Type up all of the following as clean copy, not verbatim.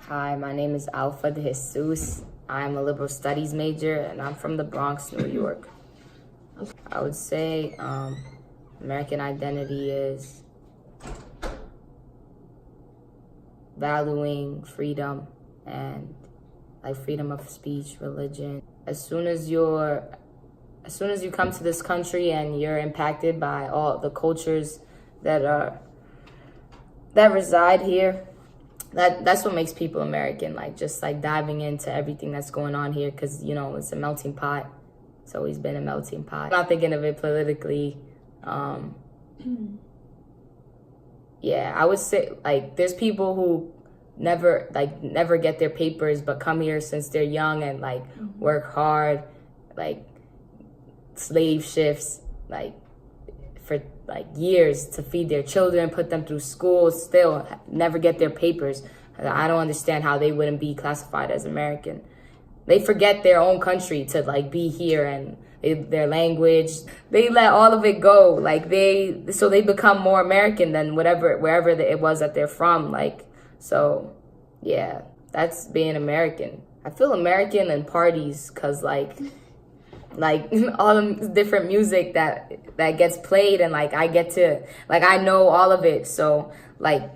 Hi, my name is Alpha de Jesus. I'm a liberal studies major and I'm from the Bronx, New York. I would say American identity is valuing freedom and like freedom of speech, religion. As soon as you come to this country and you're impacted by all the cultures that reside here, that's what makes people American, like just like diving into everything that's going on here, because it's a melting pot. It's always been a melting pot. I'm not thinking of it politically. Yeah, I would say like there's people who never get their papers but come here since they're young and like work hard, like slave shifts, like for like years to feed their children, put them through school, still never get their papers. I don't understand how they wouldn't be classified as American. They forget their own country to like be here, and their language, they let all of it go. Like they become more American than wherever it was that they're from. Like, so yeah, that's being American. I feel American in parties because like all the different music that gets played, and like I get to I know all of it. So like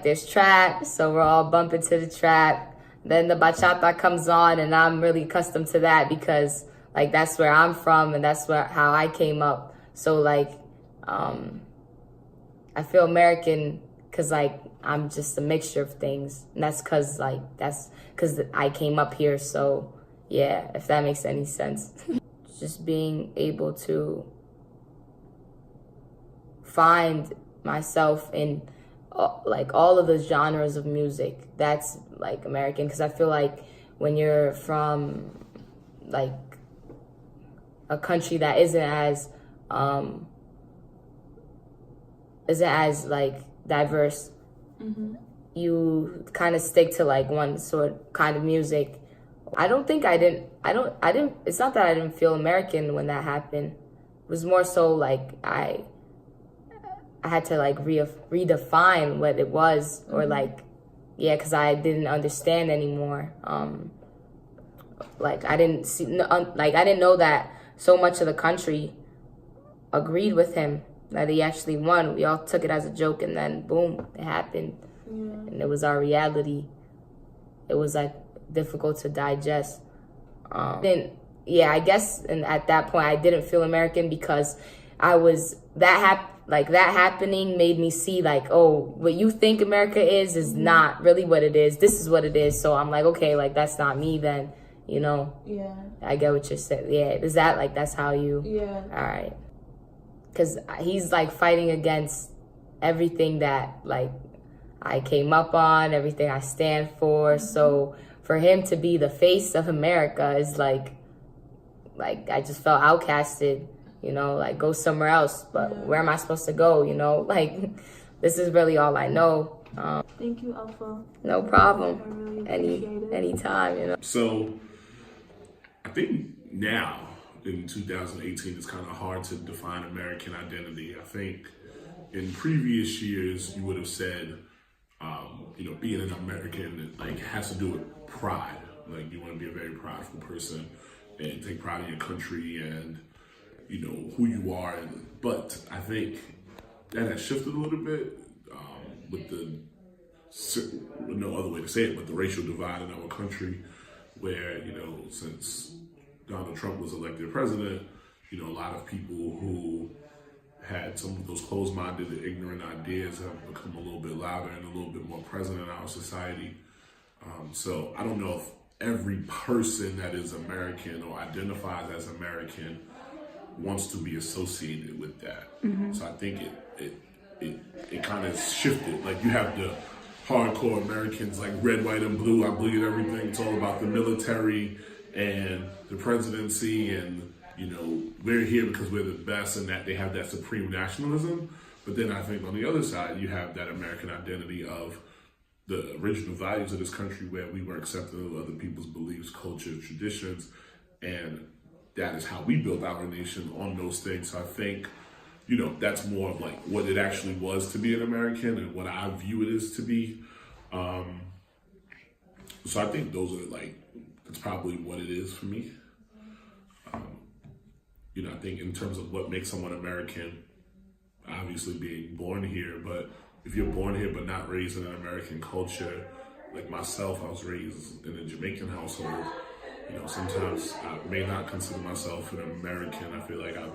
there's trap, so we're all bumping to the trap. Then the bachata comes on, and I'm really accustomed to that because like that's where I'm from and that's how I came up. So like I feel American because like I'm just a mixture of things, and that's because I came up here. So yeah, if that makes any sense. Just being able to find myself in like all of the genres of music, that's like American. Because I feel like when you're from like a country that isn't as like diverse, you kind of stick to like one sort kind of music. It's not that I didn't feel American when that happened. It was more so like I had to like redefine what it was, or like, yeah, because I didn't understand anymore. Like I didn't know that so much of the country agreed with him, that he actually won. We all took it as a joke, and then boom, it happened. And it was our reality. It was like difficult to digest. I guess, and at that point I didn't feel American because that happening made me see like, oh, what you think America is not really what it is. This is what it is. So I'm like, okay, like that's not me then, Yeah. I get what you're saying. Yeah. Is that like, that's how you? Yeah. All right. Because he's like fighting against everything that like I came up on, everything I stand for. So for him to be the face of America is like I just felt outcasted, like go somewhere else. But where am I supposed to go, Like this is really all I know. Thank you, Alpha. No problem. I really appreciate it. Anytime, So I think now in 2018 it's kind of hard to define American identity. I think in previous years you would have said being an American like has to do with pride. Like you want to be a very prideful person and take pride in your country and who you are. But I think that has shifted a little bit with no other way to say it, but the racial divide in our country, where since Donald Trump was elected president, a lot of people who had some of those closed-minded and ignorant ideas have become a little bit louder and a little bit more present in our society. So I don't know if every person that is American or identifies as American wants to be associated with that. So I think it kind of shifted. Like you have the hardcore Americans like red, white, and blue. I bleed everything. It's all about the military and the presidency, and we're here because we're the best, and that they have that supreme nationalism. But then I think on the other side, you have that American identity of the original values of this country, where we were accepting of other people's beliefs, cultures, traditions, and that is how we built our nation, on those things. So I think, that's more of like what it actually was to be an American and what I view it as to be. So I think those are like, that's probably what it is for me. I think in terms of what makes someone American, obviously being born here, but if you're born here but not raised in an American culture, like myself, I was raised in a Jamaican household. Sometimes I may not consider myself an American. I feel like I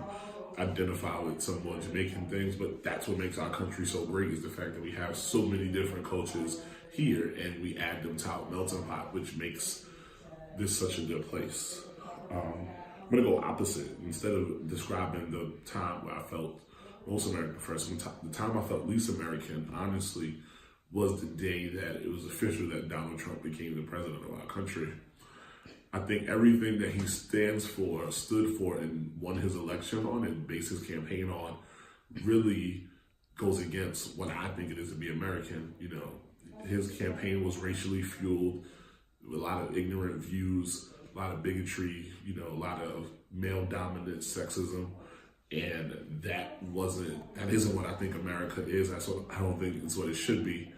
identify with some more Jamaican things, but that's what makes our country so great is the fact that we have so many different cultures here and we add them to our melting pot, which makes this such a good place. I'm gonna go opposite. Instead of describing the time where I felt most American first, the time I felt least American, honestly, was the day that it was official that Donald Trump became the president of our country. I think everything that he stands for, stood for, and won his election on and based his campaign on really goes against what I think it is to be American. His campaign was racially fueled, with a lot of ignorant views, a lot of bigotry, a lot of male-dominant sexism, and that isn't what I think America is. I don't think it's what it should be.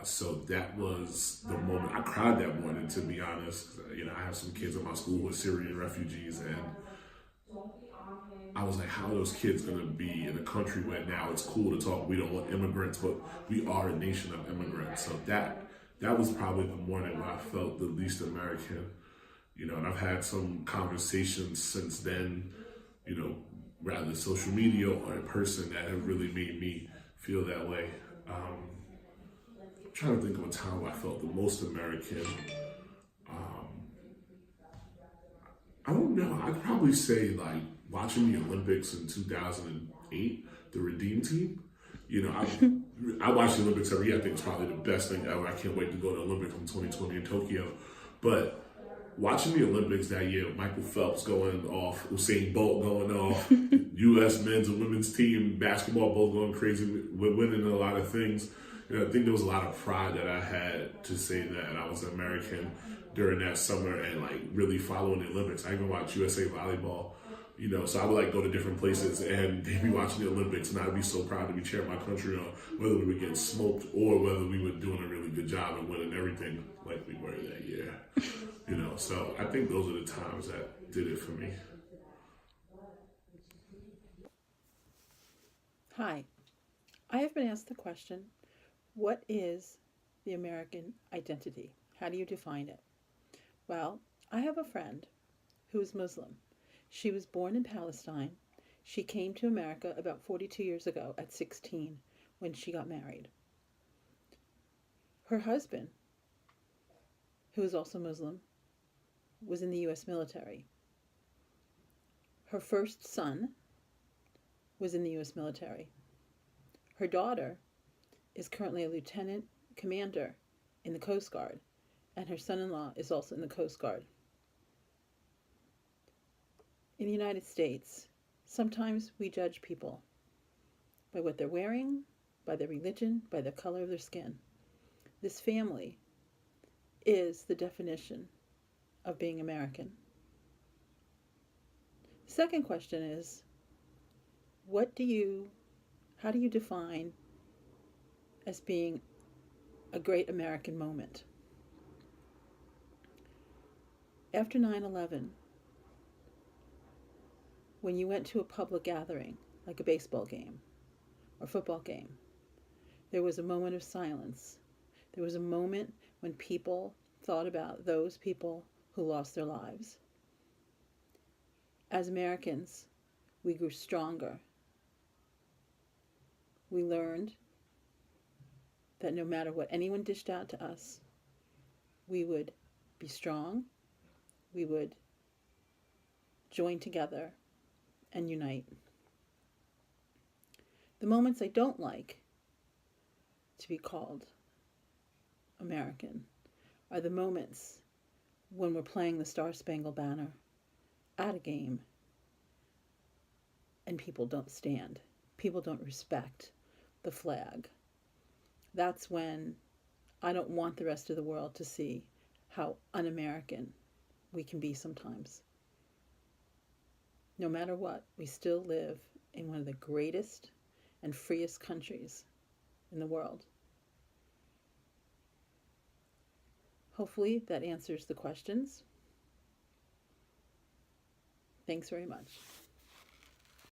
So that was the moment. I cried that morning, to be honest. I have some kids in my school who are Syrian refugees, and I was like, how are those kids going to be in a country where now it's cool to talk, we don't want immigrants, but we are a nation of immigrants. So that was probably the morning when I felt the least American. And I've had some conversations since then, rather social media or in person, that have really made me feel that way. I'm trying to think of a time where I felt the most American. I don't know. I'd probably say like watching the Olympics in 2008, the Redeem Team. I watch the Olympics every year. I think it's probably the best thing ever. I can't wait to go to the Olympics in 2020 in Tokyo. But watching the Olympics that year, Michael Phelps going off, Usain Bolt going off, U.S. men's and women's team basketball both going crazy, winning a lot of things. I think there was a lot of pride that I had to say that I was American during that summer and like really following the Olympics. I even watch USA Volleyball, so I would like go to different places and they'd be watching the Olympics and I'd be so proud to be cheering my country on, whether we were getting smoked or whether we were doing a really good job and winning everything like we were that year. So I think those are the times that did it for me. Hi, I have been asked the question, what is the American identity? How do you define it? Well, I have a friend who is Muslim. She was born in Palestine. She came to America about 42 years ago at 16 when she got married. Her husband, who is also Muslim, was in the U.S. military. Her first son was in the U.S. military. Her daughter is currently a lieutenant commander in the Coast Guard, and her son-in-law is also in the Coast Guard. In the United States, sometimes we judge people by what they're wearing, by their religion, by the color of their skin. This family is the definition of being American. The second question is, how do you define as being a great American moment? After 9/11, when you went to a public gathering, like a baseball game or football game, there was a moment of silence. There was a moment when people thought about those people who lost their lives. As Americans, we grew stronger. We learned that no matter what anyone dished out to us, we would be strong, we would join together and unite. The moments I don't like to be called American are the moments when we're playing the Star-Spangled Banner at a game and people don't stand. People don't respect the flag. That's when I don't want the rest of the world to see how un-American we can be sometimes. No matter what, we still live in one of the greatest and freest countries in the world. Hopefully that answers the questions. Thanks very much.